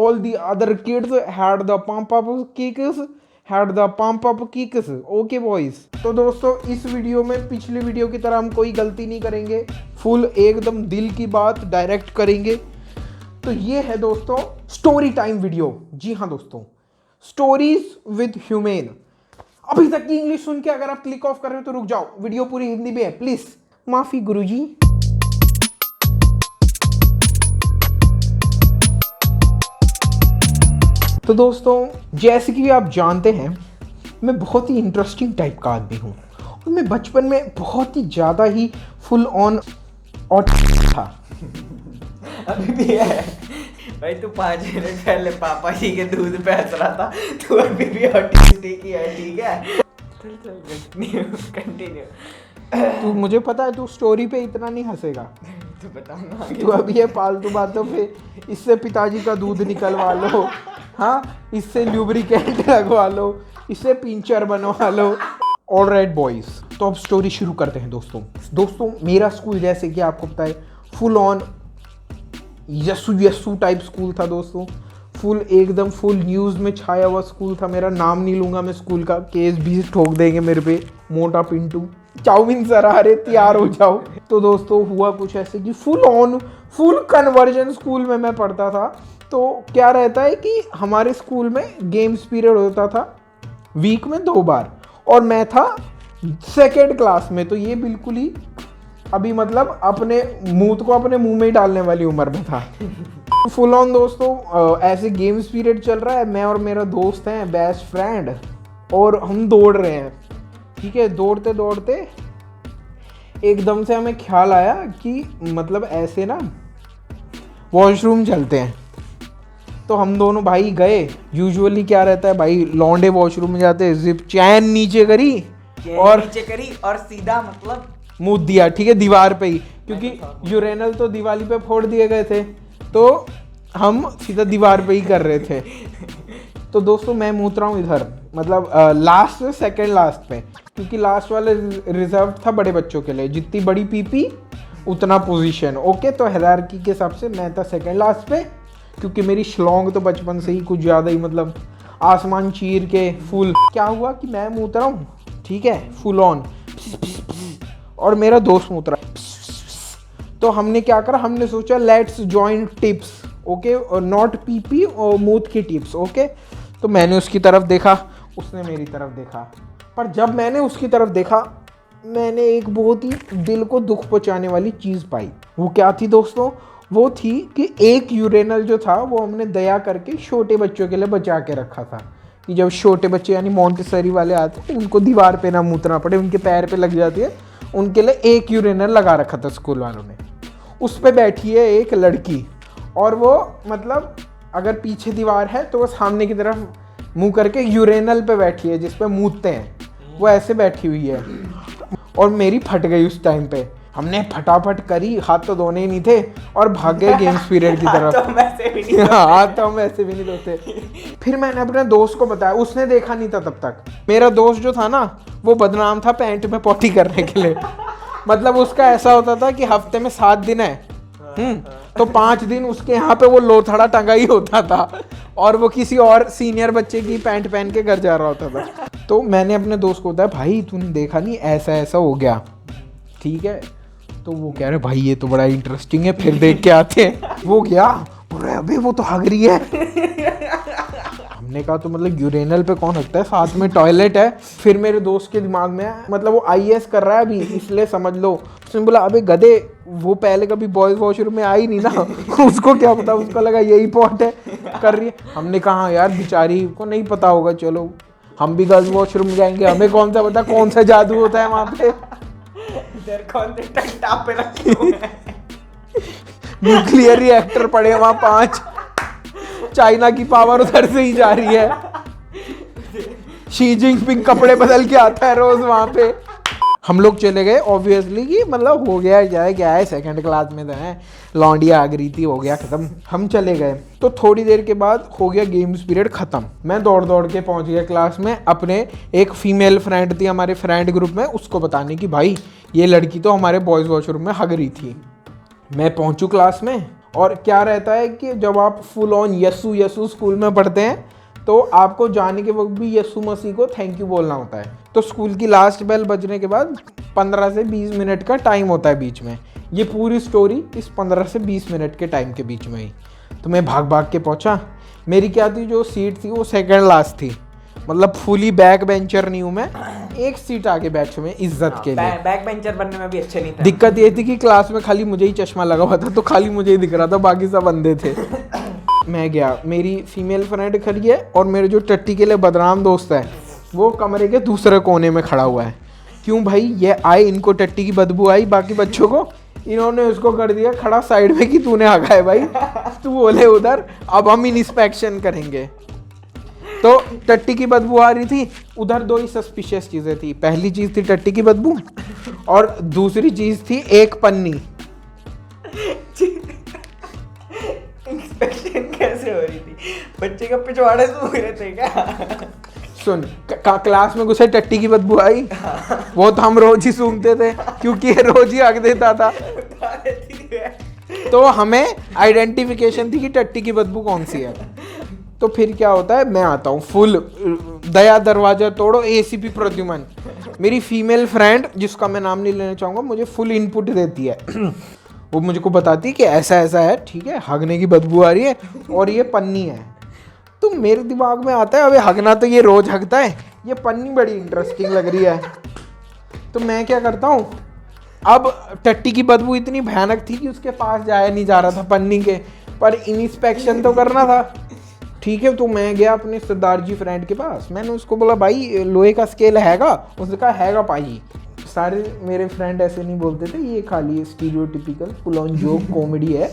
all the other kids had the pump up kicks, had the pump up kicks. Okay boys. तो दोस्तों इस video में पिछली video की तरह हम कोई गलती नहीं करेंगे, फुल एकदम दिल की बात डायरेक्ट करेंगे। तो ये है दोस्तों स्टोरी टाइम वीडियो। जी हाँ दोस्तों, स्टोरीज विद ह्यूमेन। अभी तक की इंग्लिश सुन के अगर आप क्लिक ऑफ कर रहे हो तो रुक जाओ, वीडियो पूरी हिंदी में है, प्लीज माफी गुरुजी। तो दोस्तों जैसे कि आप जानते हैं, मैं बहुत ही इंटरेस्टिंग टाइप का आदमी हूँ और मैं बचपन में बहुत ही ज़्यादा ही फुल ऑन था। अभी भी है भाई। तू 5 मिनट पहले पापा जी के दूध पे हंस रहा था, तू अभी भी ऑटिस्टिक ही है। ठीक है, कंटिन्यू। तू मुझे पता है तू स्टोरी पे इतना नहीं हंसेगा। तू बताऊंगा तू अभी ये फालतू बातों पे, इससे पिताजी का दूध निकलवा लो, हाँ, इससे ल्यूब्रिकेंट लगवा लो, इससे पिंचर बनवा लो। ऑलराइट बॉयज, तो अब स्टोरी शुरू करते हैं दोस्तों। मेरा स्कूल जैसे कि आपको पता है full on Yesu type school था दोस्तों। फुल एकदम फुल न्यूज़ में छाया हुआ स्कूल था मेरा। नाम नहीं लूँगा मैं स्कूल का, केस भी ठोक देंगे मेरे पे। मोटा पिंटू चाउमीन सर, अरे तैयार हो जाओ। तो दोस्तों हुआ कुछ ऐसे कि फुल कन्वर्जन स्कूल में मैं पढ़ता था। तो क्या रहता है कि हमारे स्कूल में गेम्स पीरियड होता था वीक में 2 बार, और मैं था 2nd क्लास में। तो ये बिल्कुल ही अभी मतलब अपने मुंह को अपने मुंह में ही डालने वाली उम्र में था। फुल ऑन दोस्तों ऐसे गेम्स पीरियड चल रहा है, मैं और मेरा दोस्त हैं, बेस्ट फ्रेंड, और हम दौड़ रहे हैं। ठीक है, दौड़ते दौड़ते एकदम से हमें ख्याल आया कि मतलब ऐसे ना वॉशरूम चलते हैं। तो हम दोनों भाई गए। यूजुअली क्या रहता है भाई, लौंडे वॉशरूम में जाते हैं, जिप चैन नीचे करी और सीधा मतलब मुँह दिया, ठीक है, दीवार पे ही, क्योंकि यूरेनल तो दिवाली पे फोड़ दिए गए थे, तो हम सीधा दीवार पे ही कर रहे थे। तो दोस्तों मैं मूत रहा हूँ इधर, मतलब लास्ट से 2nd लास्ट पे, क्योंकि लास्ट वाले रिजर्व था बड़े बच्चों के लिए, जितनी बड़ी पीपी उतना पोजीशन। ओके, तो हायरार्की के हिसाब से मैं था 2nd लास्ट पे, क्योंकि मेरी श्लोंग तो बचपन से ही कुछ ज़्यादा ही मतलब आसमान चीर के फुल। क्या हुआ कि मैं मूत रहा हूँ, ठीक है, फुल ऑन, और मेरा दोस्त मूत रहा है। तो हमने क्या करा, हमने सोचा let's join tips, okay, not PP और मूत की टिप्स। ओके, तो मैंने उसकी तरफ देखा, उसने मेरी तरफ देखा, पर जब मैंने उसकी तरफ देखा मैंने एक बहुत ही दिल को दुख पहुंचाने वाली चीज़ पाई। वो क्या थी दोस्तों, वो थी कि एक यूरेनल जो था वो हमने दया करके छोटे बच्चों के लिए बचा के रखा था, कि जब छोटे बच्चे यानी मोंटेसरी वाले आते हैं उनको दीवार पे ना मूतना पड़े, उनके पैर पे लग जाती है, उनके लिए एक यूरेनल लगा रखा था स्कूल वालों ने। उस पे बैठी है एक लड़की, और वो मतलब अगर पीछे दीवार है तो वो सामने की तरफ मुंह करके यूरेनल पे बैठी है जिस पे मूतते हैं, वो ऐसे बैठी हुई है। और मेरी फट गई उस टाइम पे। हमने फटाफट करी, हाथ तो धोने ही नहीं थे, और भाग गए गेम्स पीरियड की तरफ। हाथ तो हम ऐसे भी नहीं धोते। फिर मैंने अपने दोस्त को बताया, उसने देखा नहीं था तब तक। मेरा दोस्त जो था ना वो बदनाम था पैंट में पॉटी करने के लिए। मतलब उसका ऐसा होता था कि हफ्ते में 7 दिन है, तो 5 दिन उसके यहाँ पे वो लोथड़ा टंगा ही होता था, और वो किसी और सीनियर बच्चे की पैंट पहन के घर जा रहा होता था। तो मैंने अपने दोस्त को बताया, भाई तूने देखा नहीं, ऐसा ऐसा हो गया, ठीक है। तो वो कह रहे भाई ये तो बड़ा इंटरेस्टिंग है, फिर देख के आते हैं। वो गया, बोल रहे अबे वो तो हग रही है। हमने कहा तो मतलब यूरेनल पे कौन हगता है, साथ में टॉयलेट है। फिर मेरे दोस्त के दिमाग में मतलब वो IAS कर रहा है अभी, इसलिए समझ लो। उसने बोला अबे गधे, वो पहले कभी बॉयज वॉशरूम में आई नहीं ना, उसको क्या पता, उसको लगा यही पॉट है, कर रही है। हमने कहा यार बेचारी को नहीं पता होगा, चलो हम भी गर्ल्स वॉशरूम में जाएंगे, हमें कौन सा पता कौन सा जादू होता है वहाँ पे। न्यूक्लियर रिएक्टर पड़े वहाँ 5, चाइना की पावर उधर से ही जा रही है। शी जिनपिंग कपड़े बदल के आता है रोज वहाँ पे। हम लोग चले गए ऑब्वियसली कि मतलब हो गया जाए क्या है, 2nd क्लास में तो है, लौंडिया आ गई थी, हो गया ख़त्म, हम चले गए। तो थोड़ी देर के बाद हो गया गेम्स पीरियड ख़त्म। मैं दौड़ दौड़ के पहुंच गया क्लास में, अपने एक फीमेल फ्रेंड थी हमारे फ्रेंड ग्रुप में, उसको बताने की भाई ये लड़की तो हमारे बॉयज़ वॉशरूम में हग रही थी। मैं पहुंचूँ क्लास में, और क्या रहता है कि जब आप full on Yesu Yesu school में पढ़ते हैं तो आपको जाने के वक्त भी यस्सु मसीह को थैंक यू बोलना होता है। तो स्कूल की लास्ट बेल बजने के बाद 15 से 20 मिनट का टाइम होता है बीच में। ये पूरी स्टोरी इस 15 से 20 मिनट के टाइम के बीच में ही। तो मैं भाग भाग के पहुंचा। मेरी क्या थी, जो सीट थी वो सेकंड लास्ट थी, मतलब फुली बैक बेंचर नहीं हूँ मैं, एक सीट आगे बैठे हुए इज्जत के लिए। बैक बेंचर बनने में भी अच्छे नहीं था। दिक्कत ये थी कि क्लास में खाली मुझे ही चश्मा लगा हुआ था, तो खाली मुझे ही दिख रहा था, बाकी सब अंधे थे। मैं गया, मेरी फीमेल फ्रेंड खड़ी है और मेरे जो टट्टी के लिए बदनाम दोस्त है वो कमरे के दूसरे कोने में खड़ा हुआ है। क्यों भाई, ये आए, इनको टट्टी की बदबू आई, बाकी बच्चों को, इन्होंने उसको कर दिया खड़ा साइड में कि तूने हगा है भाई, तू बोले उधर, अब हम इंस्पेक्शन करेंगे। तो टट्टी की बदबू आ रही थी। उधर दो ही सस्पिशियस चीज़ें थी। पहली चीज़ थी टट्टी की बदबू और दूसरी चीज़ थी एक पन्नी। इंस्पेक्शन कैसे हो रही थी? बच्चे का पिछवाड़े सूख रहे थे क्या? सुन, क्लास में घुसे टट्टी की बदबू आई, वो तो हम रोज ही सूंघते थे क्योंकि ये रोज ही हक देता था। तो हमें आइडेंटिफिकेशन थी कि टट्टी की बदबू कौन सी है। तो फिर क्या होता है, मैं आता हूँ फुल दया दरवाजा तोड़ो एसीपी प्रद्युमन। मेरी फीमेल फ्रेंड, जिसका मैं नाम नहीं लेना चाहूँगा, मुझे फुल इनपुट देती है। वो मुझको बताती है कि ऐसा ऐसा है, ठीक है, हगने की बदबू आ रही है और ये पन्नी है। तो मेरे दिमाग में आता है, अबे हगना तो ये रोज हगता है, ये पन्नी बड़ी इंटरेस्टिंग लग रही है। तो मैं क्या करता हूँ, अब टट्टी की बदबू इतनी भयानक थी कि उसके पास जाया नहीं जा रहा था पन्नी के, पर इंस्पेक्शन तो करना था, ठीक है। तो मैं गया अपने सरदार जी फ्रेंड के पास, मैंने उसको बोला भाई लोहे का स्केल हैगा? उसने कहा हैगा पाई। सारे मेरे फ्रेंड ऐसे नहीं बोलते थे, ये खाली stereotypical full on joke comedy है।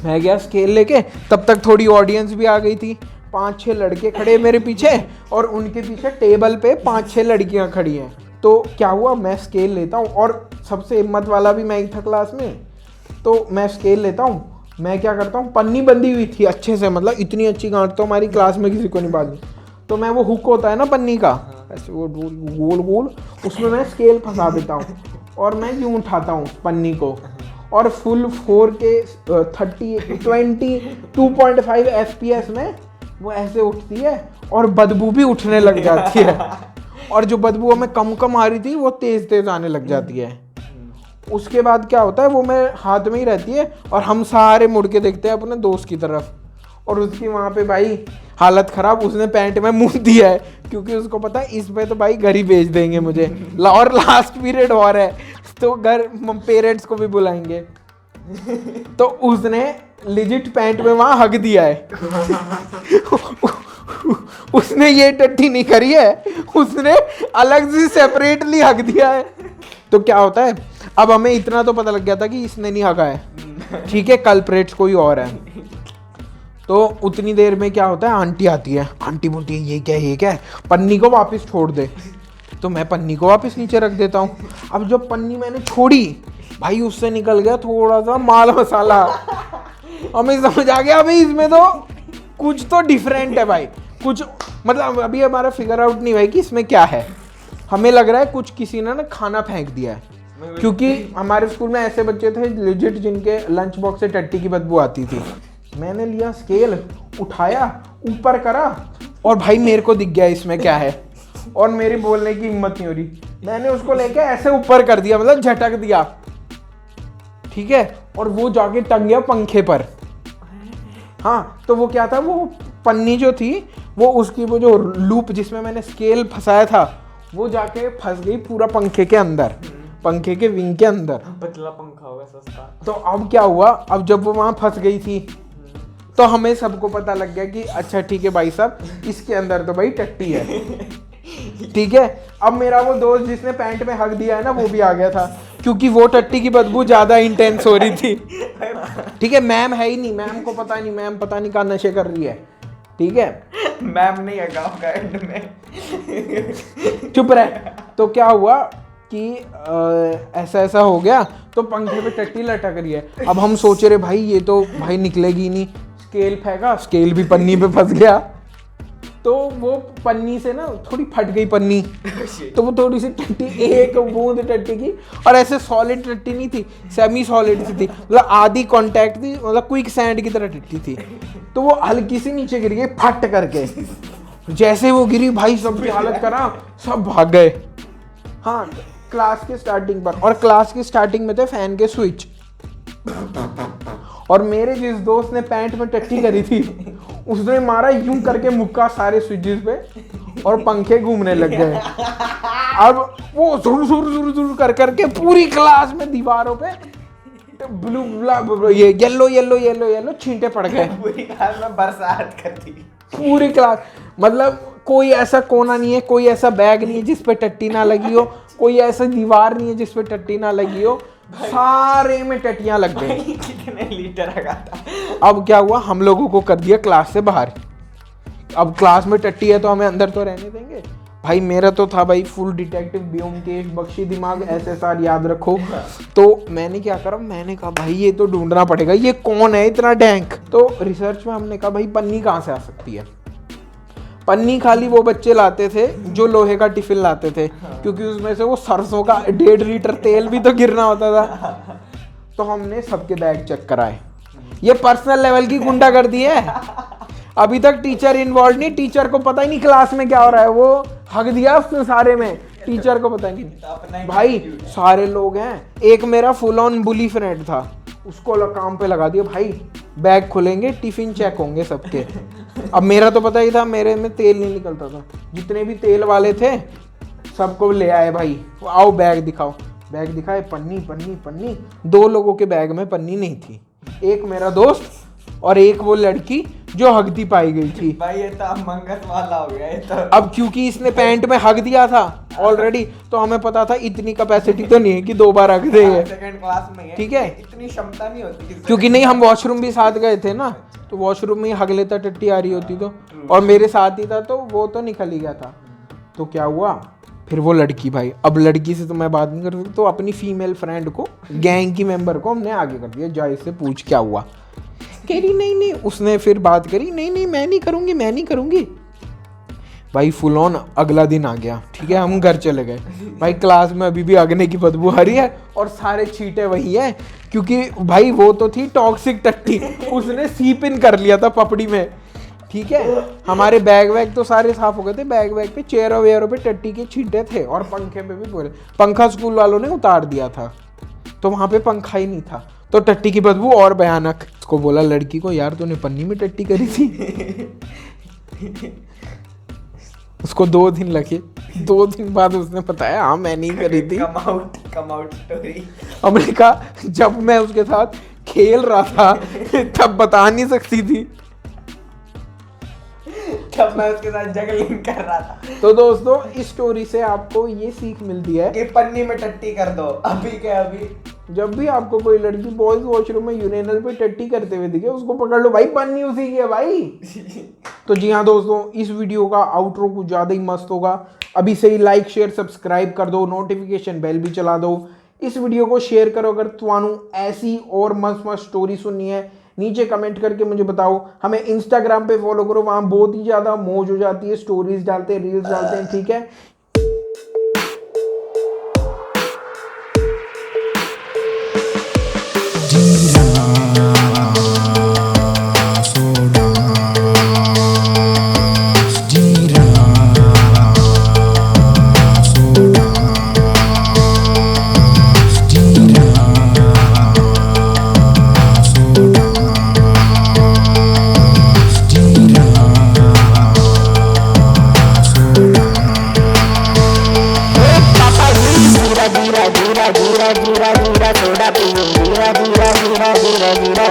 मैं गया स्केल लेके, तब तक थोड़ी ऑडियंस भी आ गई थी। 5-6 लड़के खड़े मेरे पीछे और उनके पीछे टेबल पे 5-6 लड़कियां खड़ी हैं। तो क्या हुआ, मैं स्केल लेता हूँ और सबसे हिम्मत वाला भी मैं ही था क्लास में। तो मैं स्केल लेता हूँ, मैं क्या करता हूँ, पन्नी बंधी हुई थी अच्छे से, मतलब इतनी अच्छी गांठ तो हमारी क्लास में किसी को नहीं बांधी। तो मैं वो हुक होता है ना पन्नी का, ऐसे वो गोल गोल, उसमें मैं स्केल फंसा देता हूँ और मैं यूँ उठाता हूँ पन्नी को और फुल 4K 22.5 FPS में वो ऐसे उठती है और बदबू भी उठने लग जाती है। और जो बदबू हमें कम कम आ रही थी वो तेज तेज आने लग जाती है। उसके बाद क्या होता है, वो मेरे हाथ में ही रहती है और हम सारे मुड़ के देखते हैं अपने दोस्त की तरफ, और उसकी वहाँ पे भाई हालत ख़राब, उसने पैंट में मुंह दिया है क्योंकि उसको पता है इस पे तो भाई घर ही भेज देंगे मुझे, और लास्ट पीरियड और है तो घर पेरेंट्स को भी बुलाएंगे। तो उसने लिजिट पैंट में वहाँ हक दिया है। उसने ये टट्टी नहीं करी है, उसने अलग से सेपरेटली हक दिया है। तो क्या होता है, अब हमें इतना तो पता लग गया था कि इसने नहीं हका है, ठीक है, कल्प्रेट्स कोई और है। तो उतनी देर में क्या होता है, आंटी आती है, आंटी बोलती है ये क्या है, पन्नी को वापस छोड़ दे। तो मैं पन्नी को वापस नीचे रख देता हूँ। अब जब पन्नी मैंने छोड़ी भाई, उससे निकल गया थोड़ा सा माल मसाला। हमें समझ आ गया भाई इसमें तो कुछ तो डिफरेंट है भाई, कुछ मतलब अभी हमारा फिगर आउट नहीं भाई कि इसमें क्या है। हमें लग रहा है कुछ किसी ने ना खाना फेंक दिया है, क्योंकि हमारे स्कूल में ऐसे बच्चे थे लेजिट जिनके लंच बॉक्स से टट्टी की बदबू आती थी। मैंने लिया स्केल, उठाया, ऊपर करा और भाई मेरे को दिख गया इसमें क्या है, और मेरी बोलने की हिम्मत नहीं हो रही। मैंने उसको लेके ऐसे ऊपर कर दिया, मतलब झटक दिया, ठीक है, और वो जाके टंग गया पंखे पर। हाँ, तो वो क्या था, वो पन्नी जो थी वो उसकी वो जो लूप जिसमें मैंने स्केल फंसाया था वो जाके फंस गई पूरा पंखे के अंदर, पंखे के विंग के अंदर। पतला पंखा होगा सस्ता। तो अब क्या हुआ, अब जब वो वहां फंस गई थी तो हमें सबको पता लग गया कि अच्छा ठीक है भाई साहब, इसके अंदर तो भाई टट्टी है, ठीक है। अब मेरा वो दोस्त जिसने पैंट में हक दिया है ना, वो भी आ गया था, क्योंकि वो टट्टी की बदबू ज्यादा इंटेंस हो रही थी, ठीक है। मैम है ही नहीं, मैम को पता नहीं, मैम पता नहीं कहाँ नशे कर रही है, ठीक है। मैम नहीं है गाँव का एंड में। चुप रहे। तो क्या हुआ कि ऐसा ऐसा हो गया, तो पंखे पे टट्टी लटक रही है। अब हम सोच रहे भाई ये तो भाई निकलेगी नहीं, स्केल फेंका, स्केल भी पन्नी पे फंस गया। तो वो पन्नी से ना थोड़ी फट गई पन्नी, तो वो थोड़ी सी टट्टी, एक बूंद टट्टी की, और ऐसे सॉलिड टट्टी नहीं थी, सेमी सॉलिड सी थी, मतलब आधी कांटेक्ट थी, मतलब क्विक सैंड की तरह टट्टी थी। तो वो हल्की सी नीचे गिर गई फट करके। जैसे वो गिरी भाई सबकी हालत करा, सब भाग गए। हाँ, क्लास के स्टार्टिंग पर, और क्लास के स्टार्टिंग में थे फैन के स्विच, और मेरे जिस दोस्त ने पैंट में टट्टी करी थी उसने मारा यूं करके मुक्का सारे स्विचेस पे, और पंखे घूमने लग गए। अब वो जुर जुर जुर जुर कर करके पूरी क्लास में दीवारों पे ब्लू ये येलो येलो येलो येलो छींटे पड़ गए। पूरी क्लास में बरसात कर दी। पूरी क्लास, मतलब कोई ऐसा कोना नहीं है, कोई ऐसा बैग नहीं है जिस पे टट्टी ना लगी हो, कोई ऐसा दीवार नहीं है जिस पे टट्टी ना लगी हो, सारे में टट्टियां लग गई। कितने लीटर लगा था? अब क्या हुआ, हम लोगों को कर दिया क्लास से बाहर। अब क्लास में टट्टी है तो हमें अंदर तो रहने देंगे। भाई मेरा तो था भाई फुल डिटेक्टिव ब्योमकेश बख्शी दिमाग, SSR याद रखो। तो मैंने क्या करा, मैंने कहा भाई ये तो ढूंढना पड़ेगा, ये कौन है इतना डैंक। तो रिसर्च में हमने कहा भाई पन्नी कहाँ से आ सकती है। पन्नी खाली वो बच्चे लाते थे जो लोहे का टिफिन लाते थे, क्योंकि उसमें से वो सरसों का 1.5 लीटर तेल भी तो गिरना होता था। तो हमने सबके बैग चेक कराए। ये पर्सनल लेवल की गुंडागर्दी है। अभी तक टीचर इन्वॉल्व नहीं, टीचर को पता ही नहीं क्लास में क्या हो रहा है, वो हक दिया उसने सारे में, टीचर को पता नहीं। भाई सारे लोग हैं, एक मेरा फुल ऑन बुली फ्रेंड था, उसको काम पे लगा दिया। भाई बैग खुलेंगे, टिफिन चेक होंगे सबके। अब मेरा तो पता ही था, मेरे में तेल नहीं निकलता था, जितने भी तेल वाले थे सबको ले आए भाई, आओ बैग दिखाओ। बैग दिखाए, पन्नी पन्नी पन्नी। 2 लोगों के बैग में पन्नी नहीं थी, एक मेरा दोस्त और एक वो लड़की जो हगती पाई गई थी। भाई ये तो मंगत वाला हो गया ये तो। अब क्योंकि इसने पैंट में हग दिया था ऑलरेडी, तो हमें पता था इतनी कैपेसिटी तो नहीं है कि 2 बार हग देंगे। सेकंड क्लास में है, ठीक है, इतनी क्षमता नहीं होती क्योंकि नहीं हम वॉशरूम भी साथ गए थे ना, तो वॉशरूम में हग लेता टट्टी आ रही होती तो, और मेरे साथ ही था तो वो तो निकल ही गया था। तो क्या हुआ फिर, वो लड़की भाई, अब लड़की से तो मैं बात नहीं कर सकता, तो अपनी फीमेल फ्रेंड को, गैंग की मेंबर को हमने आगे कर दिया, जा इससे पूछ क्या हुआ। कह रही नहीं नहीं, उसने फिर बात करी, नहीं नहीं मैं नहीं करूँगी, मैं नहीं करूँगी। भाई फुल ऑन अगला दिन आ गया, ठीक है, हम घर चले गए। भाई क्लास में अभी भी अगने की बदबू आ रही है, और सारे छींटे वही है, क्योंकि भाई वो तो थी टॉक्सिक टट्टी, उसने सीप इन कर लिया था पपड़ी में। ठीक है, हमारे बैग वैग तो सारे साफ हो गए थे, बैग वैग पे चेयरों वेयरों पे टट्टी के छींटे थे, और पंखे पे भी पूरे। पंखा स्कूल वालों ने उतार दिया था, तो वहां पे पंखा ही नहीं था, तो टट्टी की बदबू और भयानक। उसको बोला लड़की को, यार तूने पन्नी में टट्टी करी थी। उसको 2 दिन लगे, 2 दिन बाद उसने बताया हाँ मैं नहीं करी थी। Come out story. हमने कहा जब मैं उसके साथ खेल रहा था तब बता नहीं सकती थी, तब मैं उसके साथ जगलिंग कर रहा था। तो दोस्तों इस स्टोरी से आपको ये सीख मिलती है कि पन्नी में टट्टी कर दो अभी के अभी। जब भी आपको कोई लड़की बॉयज वॉशरूम में यूरिनल पे टट्टी करते हुए दिखे, उसको पकड़ लो भाई, पन्नी उसी की है भाई। तो जी हाँ दोस्तों, इस वीडियो का आउटरो कुछ ज़्यादा ही मस्त होगा। अभी से ही लाइक शेयर सब्सक्राइब कर दो, नोटिफिकेशन बेल भी चला दो, इस वीडियो को शेयर करो। अगर तुहानू ऐसी और मस्त मस्त स्टोरी सुननी है, नीचे कमेंट करके मुझे बताओ। हमें इंस्टाग्राम पे फॉलो करो, वहाँ बहुत ही ज़्यादा मौज हो जाती है, स्टोरीज डालते हैं, रील्स डालते हैं, ठीक है। धीरा धीरा धीरा धीरा धीरा धीरा थोड़ा पीऊं धीरा धीरा धीरा धीरा धीरा